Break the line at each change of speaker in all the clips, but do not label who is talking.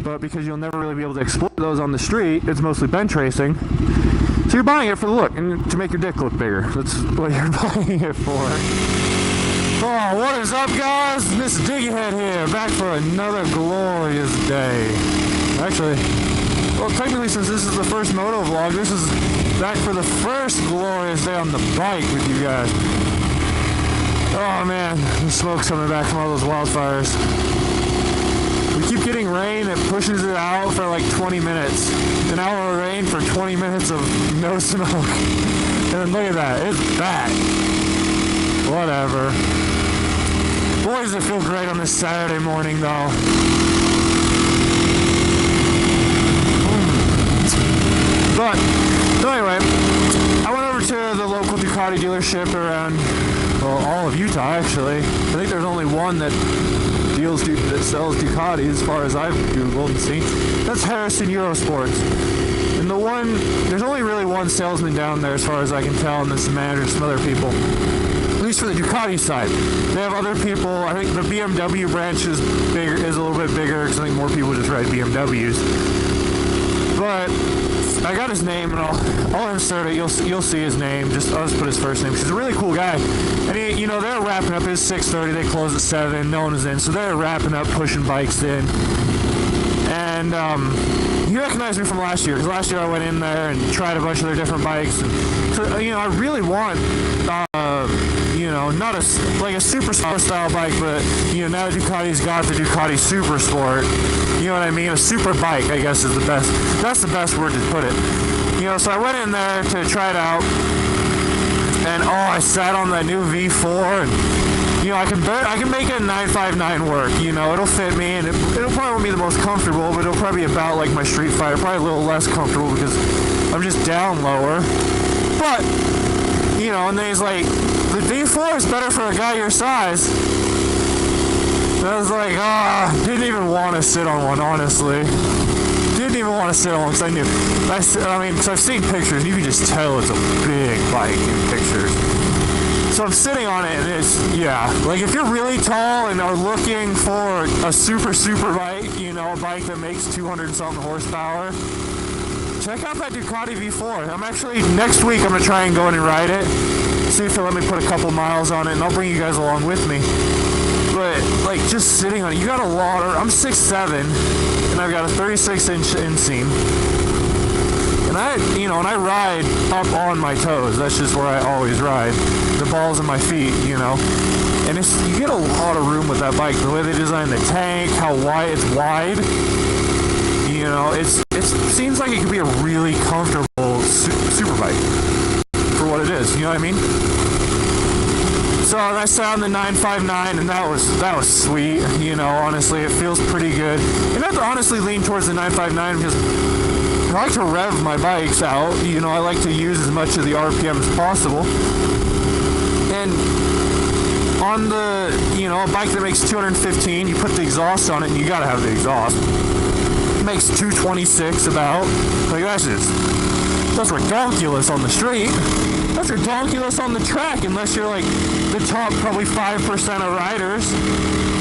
but because you'll never really be able to exploit those on the street, it's mostly bench racing. So you're buying it for the look and to make your dick look bigger. That's what you're buying it for. Oh, what is up, guys? Mr. Diggyhead here, back for another glorious day. Actually, well, technically, since this is the first moto vlog, this is back for the first glorious day on the bike with you guys. Oh man, the smoke's coming back from all those wildfires. We keep getting rain that pushes it out for like 20 minutes. An hour of rain for 20 minutes of no smoke. And then look at that, it's back. Whatever. Boy, does it feel great on this Saturday morning though. But, so anyway, I went over to the local Ducati dealership around, well, all of Utah actually. I think there's only one that sells Ducati as far as I've Googled and seen. That's Harrison Eurosports. And there's only really one salesman down there as far as I can tell, and this manager and some other people. At least for the Ducati side. They have other people. I think the BMW branch is a little bit bigger because I think more people just ride BMWs. But I got his name, and I'll insert it. You'll see his name. I'll just put his first name. He's a really cool guy. And they're wrapping up. It's 6:30. They close at 7. No one is in, so they're wrapping up, pushing bikes in. And he recognized me from last year because last year I went in there and tried a bunch of their different bikes. And so I really want not a super sport style bike, but now Ducati's got the Ducati Super Sport. You know what I mean? A super bike, I guess, is the best. That's the best word to put it. So I went in there to try it out, and I sat on that new V4, and I can make a 959 work. It'll fit me, and it'll probably won't be the most comfortable, but it'll probably be about like my Streetfighter, probably a little less comfortable because I'm just down lower. But and then he's like, the V4 is better for a guy your size. And I was like, didn't even want to sit on one, honestly. Didn't even want to sit on one because I knew. Because I've seen pictures, and you can just tell it's a big bike in pictures. So I'm sitting on it, and it's, like if you're really tall and are looking for a super bike, a bike that makes 200-something horsepower, check out that Ducati V4. Next week I'm going to try and go in and ride it. See if they'll let me put a couple miles on it, and I'll bring you guys along with me. But, just sitting on it, you got a lot I'm 6'7", and I've got a 36-inch inseam. And I ride up on my toes. That's just where I always ride. The balls in my feet, And you get a lot of room with that bike. The way they designed the tank, how wide it's wide. It seems like it could be a really comfortable super bike for what it is. You know what I mean? So I sat on the 959, and that was sweet. Honestly, it feels pretty good. And I have to honestly lean towards the 959 because I like to rev my bikes out. I like to use as much of the RPM as possible. And on the, a bike that makes 215, you put the exhaust on it, and you gotta have the exhaust. It makes 226 about. That's ridiculous on the street. That's ridiculous on the track, unless you're like the top probably 5% of riders.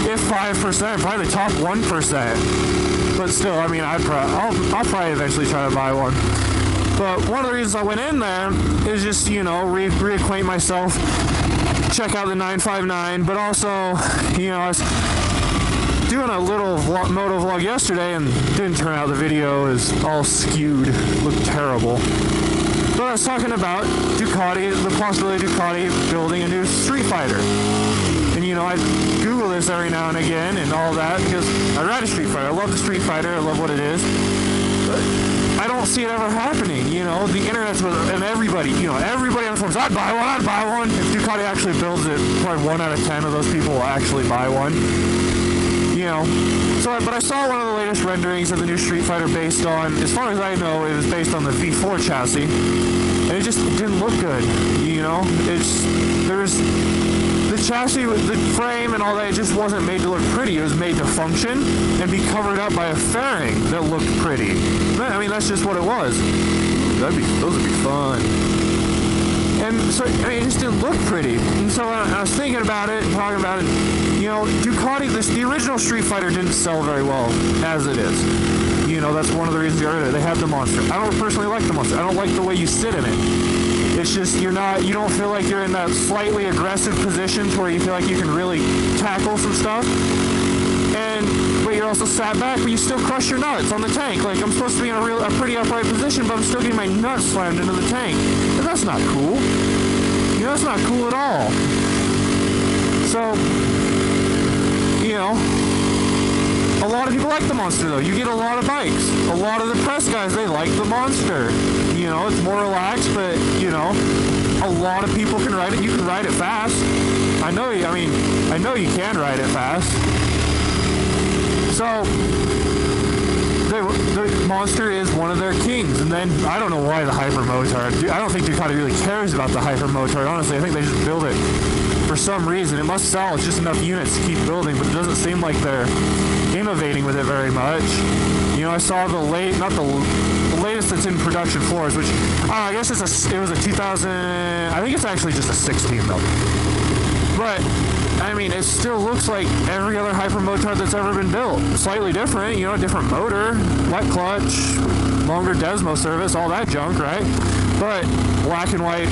If 5%, probably the top 1%. But still, I'll probably eventually try to buy one. But one of the reasons I went in there is just, reacquaint myself, check out the 959, but also, I was doing a little moto vlog yesterday and didn't turn out. The video is all skewed, looked terrible. But I was talking about Ducati, the possibility of Ducati building a new Streetfighter. And I Google this every now and again and all that because I ride a Streetfighter. I love the Streetfighter. I love what it is. But I don't see it ever happening. The internet's with, and everybody on the forums, I'd buy one. If Ducati actually builds it, probably 1 out of 10 of those people will actually buy one. But I saw one of the latest renderings of the new Streetfighter based on, as far as I know, it was based on the V4 chassis. And it didn't look good, the chassis, the frame and all that, it just wasn't made to look pretty. It was made to function and be covered up by a fairing that looked pretty. That's just what it was. Those would be fun. And so, it just didn't look pretty. And so I was thinking about it and talking about it. Ducati, the original Streetfighter didn't sell very well as it is. that's one of the reasons they have the Monster. I don't personally like the Monster. I don't like the way you sit in it. It's just you don't feel like you're in that slightly aggressive position to where you feel like you can really tackle some stuff. But you're also sat back, but you still crush your nuts on the tank. Like, I'm supposed to be in a pretty upright position, but I'm still getting my nuts slammed into the tank. And that's not cool. That's not cool at all. So, a lot of people like the Monster, though. You get a lot of bikes. A lot of the press guys, they like the Monster. It's more relaxed, but, a lot of people can ride it. You can ride it fast. I know you can ride it fast. So, the Monster is one of their kings. And then, I don't know why the Hypermotard. I don't think Ducati really cares about the Hypermotard. Honestly, I think they just build it for some reason. It must sell just enough units to keep building, but it doesn't seem like they're innovating with it very much. I saw the latest that's in production floors, which, I guess it was a 2000, I think it's actually just a 16 though. But, it still looks like every other Hypermotard that's ever been built. Slightly different, a different motor, wet clutch, longer Desmo service, all that junk, right? But, black and white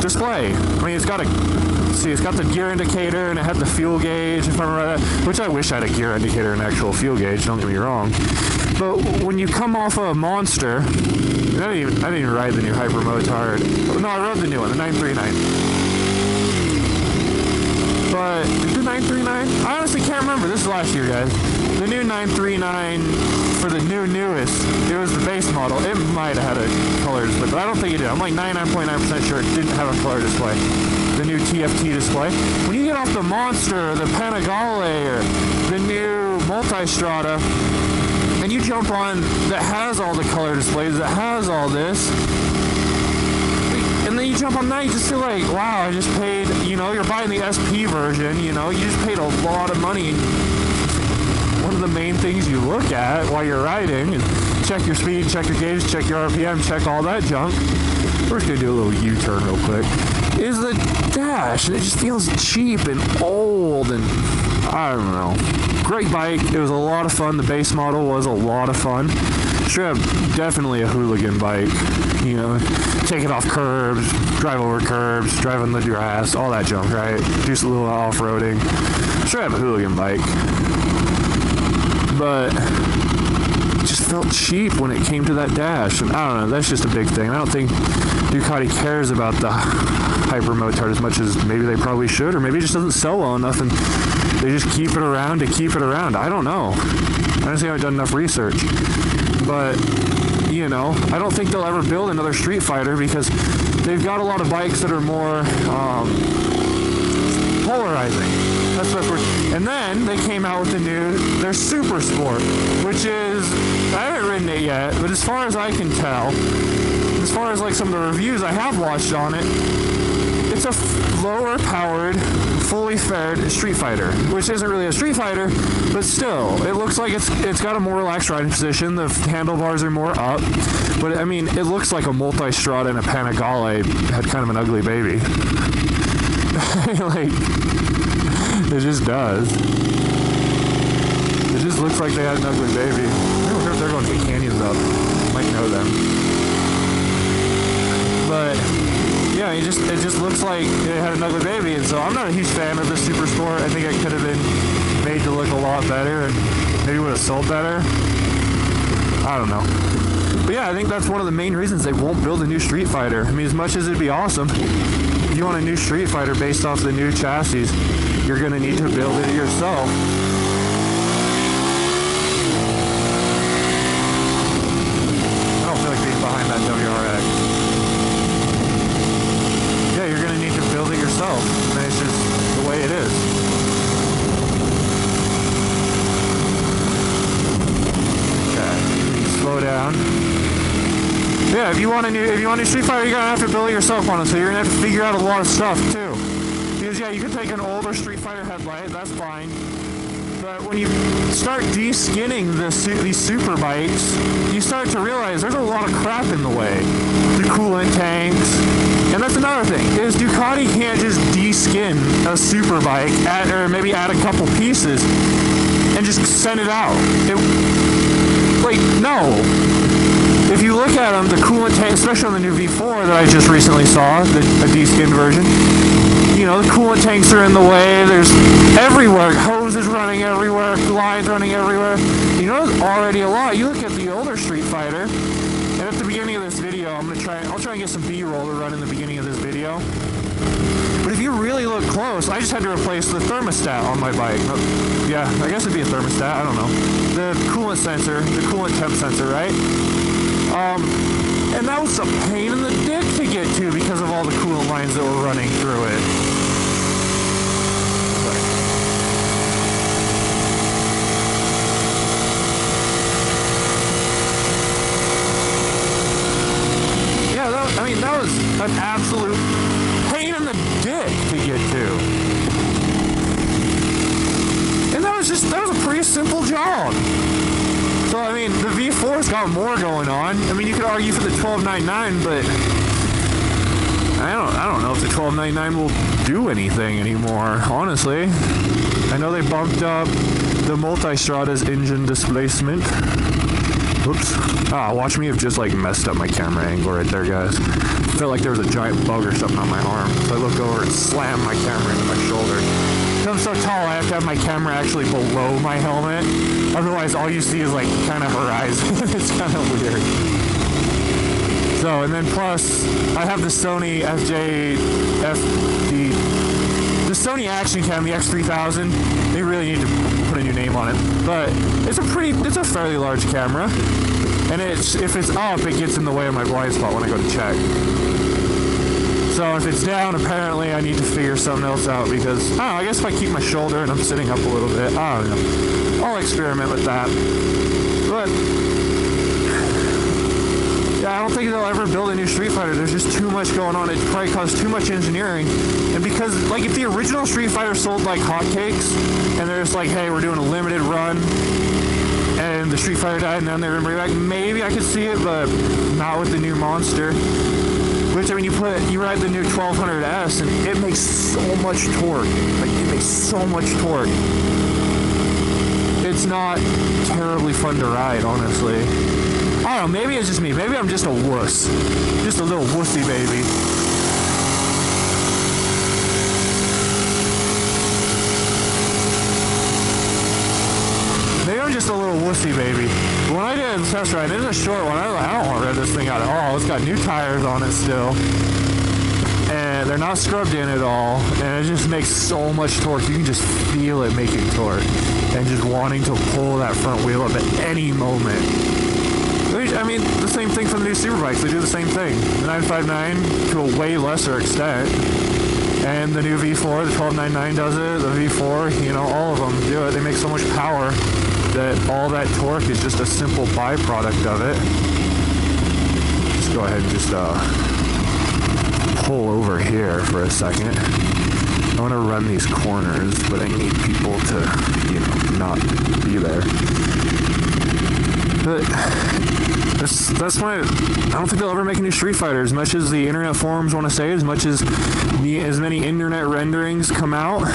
display. It's got the gear indicator, and it had the fuel gauge, if I remember that, which I wish I had a gear indicator and actual fuel gauge, don't get me wrong. But when you come off a Monster, I didn't even ride the new Hypermotard. No, I rode the new one, the 939. But the 939, I honestly can't remember. This is last year, guys. The new 939 for the newest, it was the base model. It might have had a color display, but I don't think it did. I'm like 99.9% sure it didn't have a color display. The new TFT display. When you get off the Monster, the Panigale, or the new Multistrada, and you jump on that has all the color displays, that has all this, and then you jump on that, you just feel like, wow, I just paid, you're buying the SP version, you just paid a lot of money. One of the main things you look at while you're riding is check your speed, check your gauge, check your RPM, check all that junk. We're just going to do a little U-turn real quick. Is the dash. It just feels cheap and old and, I don't know. Great bike. It was a lot of fun. The base model was a lot of fun. Strip, definitely a hooligan bike. Take it off curbs, drive over curbs, drive on the grass, all that junk, right? Do a little off-roading. Strip, a hooligan bike. But it just felt cheap when it came to that dash. And I don't know, that's just a big thing. I don't think Ducati cares about the Hypermotard as much as maybe they probably should, or maybe it just doesn't sell well enough and they just keep it around to keep it around. I don't know. I honestly haven't done enough research. But, I don't think they'll ever build another Streetfighter because they've got a lot of bikes that are more polarizing. That's the best word. And then they came out with their Super Sport, which is, I haven't ridden it yet, but as far as I can tell, as far as like some of the reviews I have watched on it, it's a lower powered, fully fed Streetfighter, which isn't really a Streetfighter, but still, it looks like it's got a more relaxed riding position. The handlebars are more up, but it looks like a Multistrada and a Panigale had kind of an ugly baby. It just does. It just looks like they had an ugly baby. I don't know if they're going to get canyons up. Might know them. But yeah, it just looks like it had an ugly baby, and so I'm not a huge fan of the Super Sport. I think it could have been made to look a lot better and maybe would have sold better. I don't know. But yeah, I think that's one of the main reasons they won't build a new Streetfighter. As much as it'd be awesome, if you want a new Streetfighter based off the new chassis, you're going to need to build it yourself. I don't feel like being behind that WRX. Yeah, you're going to need to build it yourself. And it's just the way it is. Okay, slow down. Yeah, if you want a new Streetfighter, you're gonna have to build it yourself on it. So you're gonna have to figure out a lot of stuff too. Because yeah, you can take an older Streetfighter headlight, that's fine. But when you start de-skinning these super bikes, you start to realize there's a lot of crap in the way. The coolant tanks, and that's another thing is Ducati can't just de-skin a super bike or maybe add a couple pieces and just send it out. no. If you look at them, the coolant tank, especially on the new V4 that I just recently saw, a deskinned version, you know, the coolant tanks are in the way. There's everywhere, hoses running everywhere, lines running everywhere. You know, there's already a lot. You look at the older Streetfighter, and at the beginning of this video, I'll try and get some B-roll to run in the beginning of this video. But if you really look close, I just had to replace the thermostat on my bike. Yeah, I guess it'd be a thermostat, I don't know. The coolant sensor, the coolant temp sensor, right? And that was a pain in the dick to get to because of all the coolant lines that were running through it. Yeah, that was an absolute pain in the dick to get to. And that was a pretty simple job. So, I mean, the V4's got more going on. I mean, you could argue for the 1299, but I don't know if the 1299 will do anything anymore, honestly. I know they bumped up the Multistrada's engine displacement. Oops. Watch me have just, like, messed up my camera angle right there, guys. I felt like there was a giant bug or something on my arm. So I look over and slam my camera into my shoulder. I'm so tall, I have to have my camera actually below my helmet. Otherwise, all you see is like kind of horizon. It's kind of weird. So, and then plus, I have the Sony the Sony Action Cam, the X3000. They really need to put a new name on it. But it's a fairly large camera. And if it's up, it gets in the way of my blind spot when I go to check. So if it's down, apparently I need to figure something else out because, I guess if I keep my shoulder and I'm sitting up a little bit, I don't know. I'll experiment with that. But, yeah, I don't think they'll ever build a new Streetfighter. There's just too much going on. It probably caused too much engineering. And because, like, if the original Streetfighter sold like hotcakes, and they're just like, hey, we're doing a limited run, and the Streetfighter died, and then they're going to bring it back, maybe I could see it, but not with the new monster. Which, I mean, you ride the new 1200S, and it makes so much torque. Like, it makes so much torque. It's not terribly fun to ride, honestly. I don't know, maybe it's just me. Maybe I'm just a wuss. Just a little wussy baby. Maybe I'm just a little wussy baby. When I did the test ride, it was a short one. I was like, I don't want to ride this thing out at all. It's got new tires on it still. And they're not scrubbed in at all. And it just makes so much torque. You can just feel it making torque. And just wanting to pull that front wheel up at any moment. I mean, the same thing for the new Superbikes. They do the same thing. The 959 to a way lesser extent. And the new V4, the 1299 does it. The V4, you know, all of them do it. They make so much power that all that torque is just a simple byproduct of it. Just go ahead and just pull over here for a second. I want to run these corners, but I need people to, you know, not be there. But that's why I don't think they'll ever make a new Streetfighter. As much as the internet forums want to say, as much as many internet renderings come out,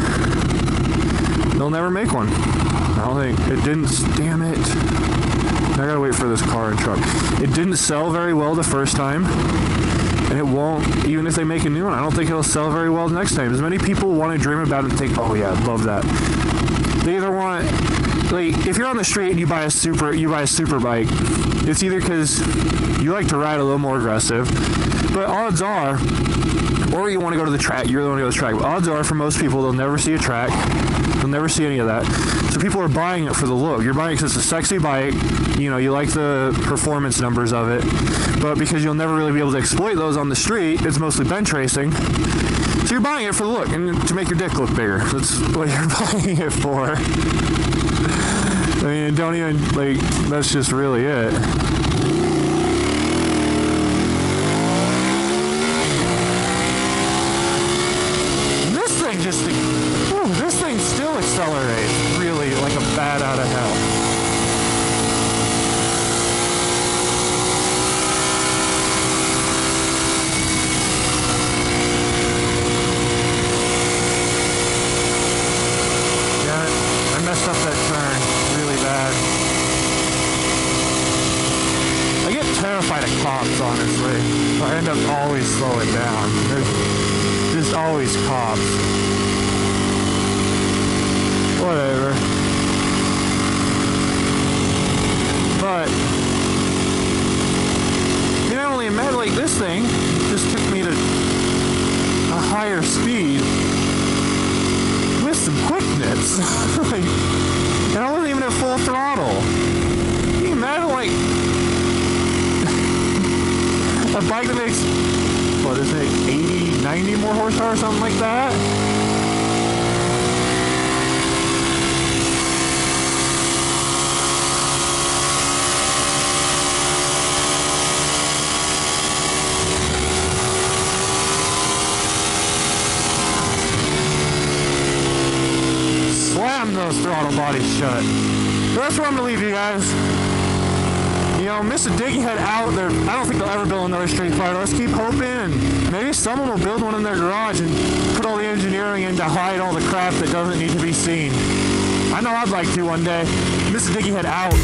they'll never make one. I don't think it didn't. Damn it! I gotta wait for this car and truck. It didn't sell very well the first time, and it won't. Even if they make a new one, I don't think it'll sell very well the next time. As many people want to dream about it and think, "Oh yeah, I'd love that." They either want, like, if you're on the street and you buy a super bike, it's either because you like to ride a little more aggressive, but odds are, or you want to go to the track. You really want to go to the track. But odds are, for most people, they'll never see a track. They'll never see any of that. So people are buying it for the look. You're buying it because it's a sexy bike. You know, you like the performance numbers of it. But because you'll never really be able to exploit those on the street, it's mostly bench racing. So you're buying it for the look and to make your dick look bigger. That's what you're buying it for. I mean, don't even, like, that's just really it. This thing still accelerates really like a bat out of hell. Yeah, I messed up that turn really bad. terrified of cops, honestly. I end up always slowing down. There's just always cops. Whatever. But you know, only imagine, like, this thing just took me to a higher speed with some quickness. Like, and I wasn't even at full throttle. Can you imagine, like, a bike that makes, what is it, 80, 90 more horsepower or something like that? Slam those throttle bodies shut. So that's where I'm gonna leave you guys. You know, Mr. Diggy Head out there. I don't think they'll ever build another Streetfighter. Let's keep hoping, and maybe someone will build one in their garage and put all the engineering in to hide all the crap that doesn't need to be seen. I know I'd like to one day. Mr. Diggy Head out.